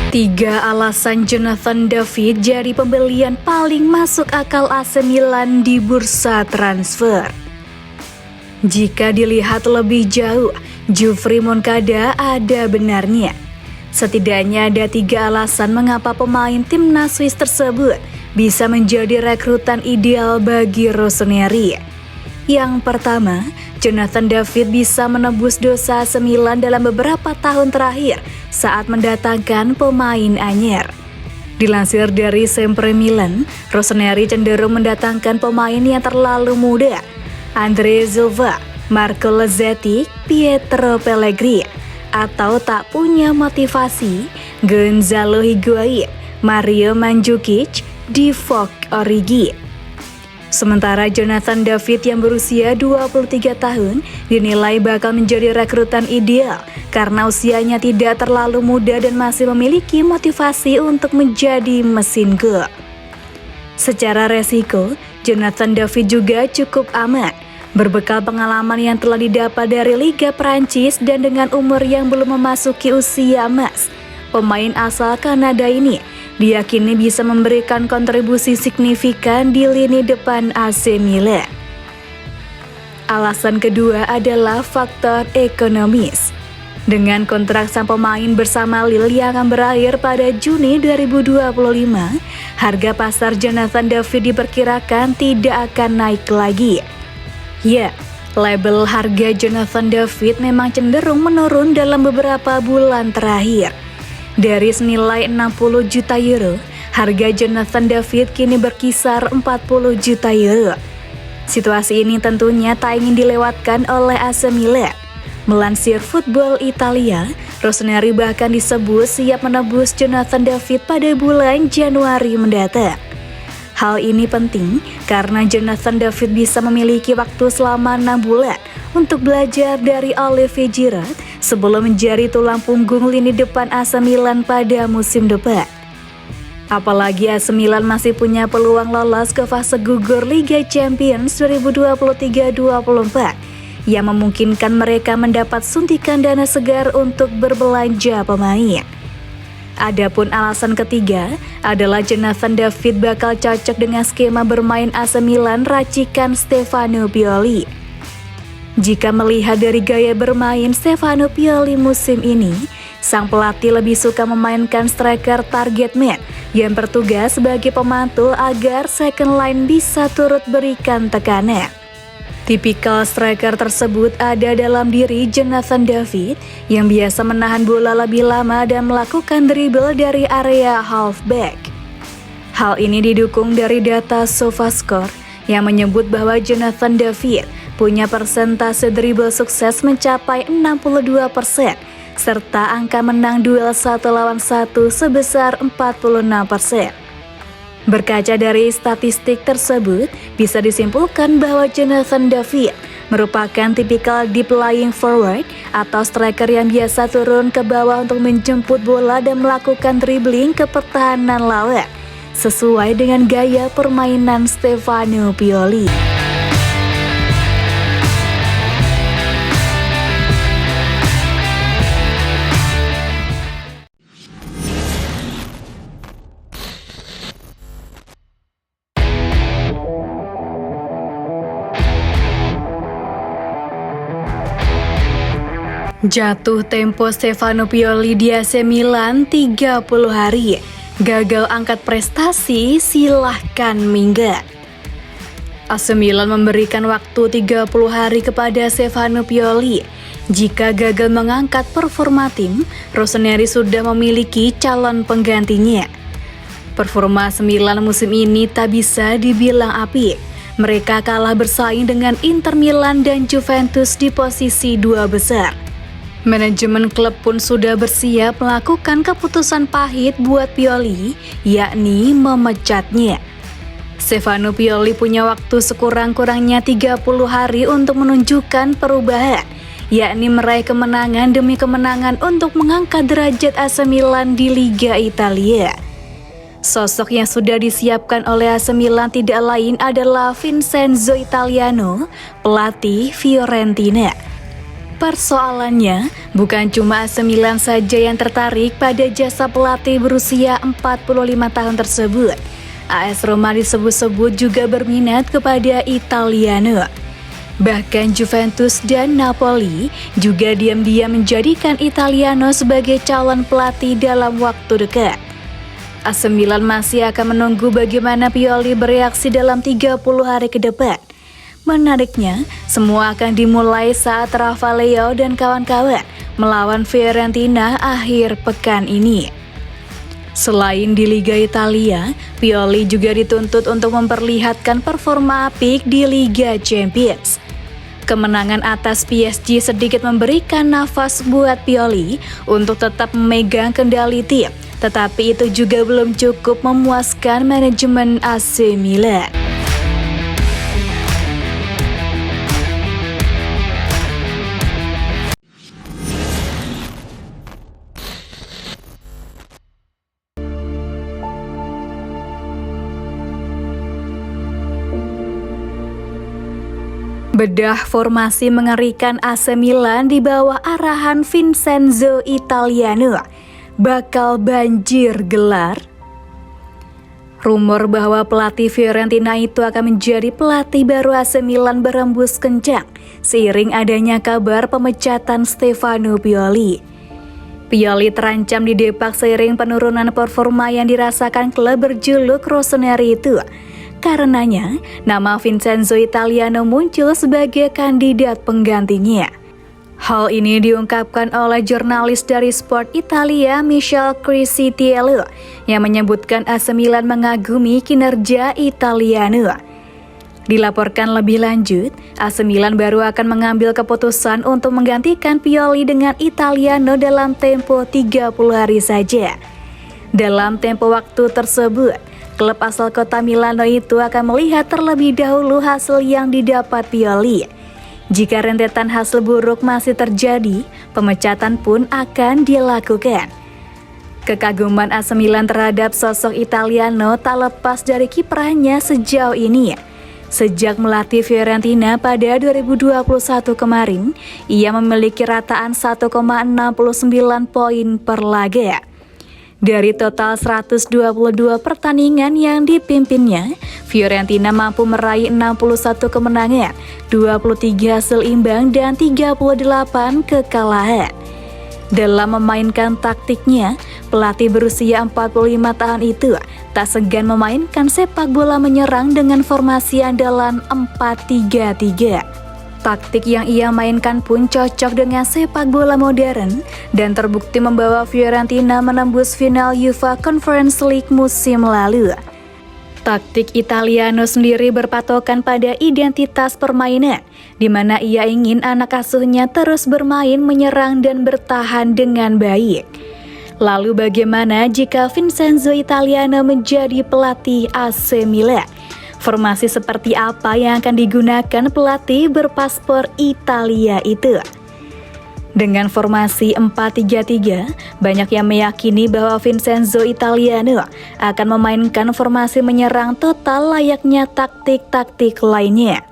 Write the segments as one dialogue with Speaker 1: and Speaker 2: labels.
Speaker 1: Tiga alasan Jonathan David jadi pembelian paling masuk akal AC Milan di bursa transfer. Jika dilihat lebih jauh, Geoffrey Moncada ada benarnya. Setidaknya ada tiga alasan mengapa pemain timnas Swiss tersebut bisa menjadi rekrutan ideal bagi Rossoneri. Yang pertama, Jonathan David bisa menebus dosa AC Milan dalam beberapa tahun terakhir saat mendatangkan pemain anyar. Dilansir dari Sempre Milan, Rossoneri cenderung mendatangkan pemain yang terlalu muda. Andre Silva, Marco Lazzetti, Pietro Pellegrini, atau tak punya motivasi, Gonzalo Higuain, Mario Mandzukic, Divock Origi. Sementara Jonathan David yang berusia 23 tahun dinilai bakal menjadi rekrutan ideal karena usianya tidak terlalu muda dan masih memiliki motivasi untuk menjadi mesin gol. Secara resiko, Jonathan David juga cukup aman. Berbekal pengalaman yang telah didapat dari Liga Prancis dan dengan umur yang belum memasuki usia emas, pemain asal Kanada ini diyakini bisa memberikan kontribusi signifikan di lini depan AC Milan. Alasan kedua adalah faktor ekonomis. Dengan kontrak sang pemain bersama Lille yang akan berakhir pada Juni 2025, harga pasar Jonathan David diperkirakan tidak akan naik lagi. Ya, label harga Jonathan David memang cenderung menurun dalam beberapa bulan terakhir. Dari senilai 60 juta euro, harga Jonathan David kini berkisar 40 juta euro. Situasi ini tentunya tak ingin dilewatkan oleh AC Milan. Melansir Football Italia, Rossoneri bahkan disebut siap menebus Jonathan David pada bulan Januari mendatang. Hal ini penting karena Jonathan David bisa memiliki waktu selama 6 bulan untuk belajar dari Olivier Giroud sebelum menjadi tulang punggung lini depan AC Milan pada musim depan. Apalagi AC Milan masih punya peluang lolos ke fase gugur Liga Champions 2023-24 yang memungkinkan mereka mendapat suntikan dana segar untuk berbelanja pemain. Adapun alasan ketiga adalah Jonathan David bakal cocok dengan skema bermain AC Milan racikan Stefano Pioli. Jika melihat dari gaya bermain Stefano Pioli musim ini, sang pelatih lebih suka memainkan striker target man yang bertugas sebagai pemantul agar second line bisa turut berikan tekanan. Tipikal striker tersebut ada dalam diri Jonathan David yang biasa menahan bola lebih lama dan melakukan dribble dari area halfback. Hal ini didukung dari data SofaScore yang menyebut bahwa Jonathan David punya persentase dribble sukses mencapai 62%, serta angka menang duel 1 lawan 1 sebesar 46%. Berkaca dari statistik tersebut, bisa disimpulkan bahwa Jonathan David merupakan tipikal deep lying forward atau striker yang biasa turun ke bawah untuk menjemput bola dan melakukan dribbling ke pertahanan lawan, sesuai dengan gaya permainan Stefano Pioli. Jatuh tempo Stefano Pioli di AC Milan 30 hari. Gagal angkat prestasi, silahkan minggat. AC Milan memberikan waktu 30 hari kepada Stefano Pioli. Jika gagal mengangkat performa tim, Rossoneri sudah memiliki calon penggantinya. Performa AC Milan musim ini tak bisa dibilang apik. Mereka kalah bersaing dengan Inter Milan dan Juventus di posisi 2 besar. Manajemen klub pun sudah bersiap melakukan keputusan pahit buat Pioli, yakni memecatnya. Stefano Pioli punya waktu sekurang-kurangnya 30 hari untuk menunjukkan perubahan, yakni meraih kemenangan demi kemenangan untuk mengangkat derajat AC Milan di Liga Italia. Sosok yang sudah disiapkan oleh AC Milan tidak lain adalah Vincenzo Italiano, pelatih Fiorentina. Persoalannya, bukan cuma AC Milan saja yang tertarik pada jasa pelatih berusia 45 tahun tersebut. AS Roma disebut-sebut juga berminat kepada Italiano. Bahkan Juventus dan Napoli juga diam-diam menjadikan Italiano sebagai calon pelatih dalam waktu dekat. AC Milan masih akan menunggu bagaimana Pioli bereaksi dalam 30 hari ke depan. Menariknya, semua akan dimulai saat Rafael dan kawan-kawan melawan Fiorentina akhir pekan ini. Selain di Liga Italia, Pioli juga dituntut untuk memperlihatkan performa apik di Liga Champions. Kemenangan atas PSG sedikit memberikan nafas buat Pioli untuk tetap memegang kendali tim, tetapi itu juga belum cukup memuaskan manajemen AC Milan. Bedah formasi mengerikan AC Milan di bawah arahan Vincenzo Italiano. Bakal banjir gelar? Rumor bahwa pelatih Fiorentina itu akan menjadi pelatih baru AC Milan berembus kencang seiring adanya kabar pemecatan Stefano Pioli. Pioli terancam didepak seiring penurunan performa yang dirasakan klub berjuluk Rossoneri itu. Karenanya, nama Vincenzo Italiano muncul sebagai kandidat penggantinya. Hal ini diungkapkan oleh jurnalis dari Sport Italia Michel Criscitiello yang menyebutkan AC Milan mengagumi kinerja Italiano. Dilaporkan lebih lanjut, AC Milan baru akan mengambil keputusan untuk menggantikan Pioli dengan Italiano dalam tempo 30 hari saja. Dalam tempo waktu tersebut, klub asal kota Milano itu akan melihat terlebih dahulu hasil yang didapat Pioli. Jika rentetan hasil buruk masih terjadi, pemecatan pun akan dilakukan. Kekaguman AC Milan terhadap sosok Italiano tak lepas dari kiprahnya sejauh ini. Sejak melatih Fiorentina pada 2021 kemarin, ia memiliki rataan 1,69 poin per laga. Dari total 122 pertandingan yang dipimpinnya, Fiorentina mampu meraih 61 kemenangan, 23 hasil imbang, dan 38 kekalahan. Dalam memainkan taktiknya, pelatih berusia 45 tahun itu tak segan memainkan sepak bola menyerang dengan formasi andalan 4-3-3. Taktik yang ia mainkan pun cocok dengan sepak bola modern dan terbukti membawa Fiorentina menembus final UEFA Conference League musim lalu. Taktik Italiano sendiri berpatokan pada identitas permainan, di mana ia ingin anak asuhnya terus bermain, menyerang, dan bertahan dengan baik. Lalu bagaimana jika Vincenzo Italiano menjadi pelatih AC Milan? Formasi seperti apa yang akan digunakan pelatih berpaspor Italia itu? Dengan formasi 4-3-3, banyak yang meyakini bahwa Vincenzo Italiano akan memainkan formasi menyerang total layaknya taktik-taktik lainnya.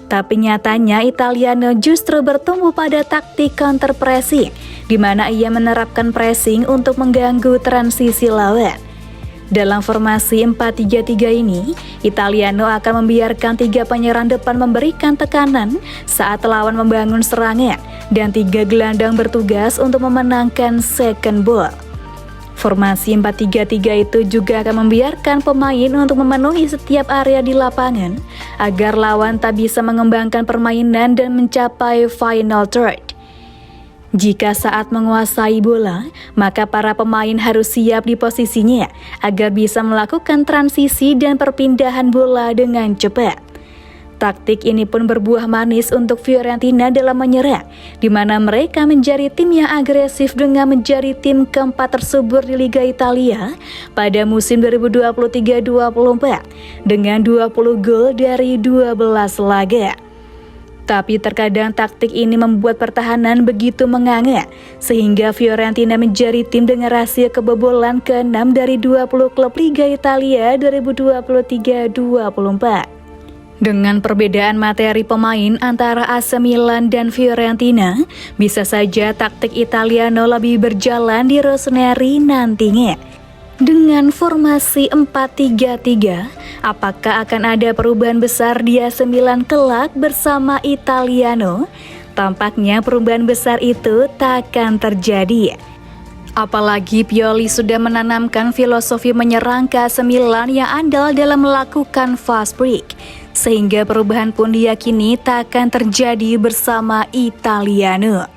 Speaker 1: Tapi nyatanya Italiano justru bertumbuh pada taktik counter pressing, di mana ia menerapkan pressing untuk mengganggu transisi lawan. Dalam formasi 4-3-3 ini, Italiano akan membiarkan 3 penyerang depan memberikan tekanan saat lawan membangun serangan dan 3 gelandang bertugas untuk memenangkan second ball. Formasi 4-3-3 itu juga akan membiarkan pemain untuk memenuhi setiap area di lapangan agar lawan tak bisa mengembangkan permainan dan mencapai final third. Jika saat menguasai bola, maka para pemain harus siap di posisinya agar bisa melakukan transisi dan perpindahan bola dengan cepat. Taktik ini pun berbuah manis untuk Fiorentina dalam menyerang, di mana mereka menjadi tim yang agresif dengan menjadi tim keempat tersubur di Liga Italia pada musim 2023-24 dengan 20 gol dari 12 laga. Tapi terkadang taktik ini membuat pertahanan begitu menganga, sehingga Fiorentina menjadi tim dengan rasio kebobolan ke-6 dari 20 klub Liga Italia 2023-24. Dengan perbedaan materi pemain antara AC Milan dan Fiorentina, bisa saja taktik Italiano lebih berjalan di Rossoneri nantinya. Dengan formasi 4-3-3, apakah akan ada perubahan besar di AC Milan kelak bersama Italiano? Tampaknya perubahan besar itu tak akan terjadi. Apalagi Pioli sudah menanamkan filosofi menyerang ke AC Milan yang andal dalam melakukan fast break, sehingga perubahan pun diyakini tak akan terjadi bersama Italiano.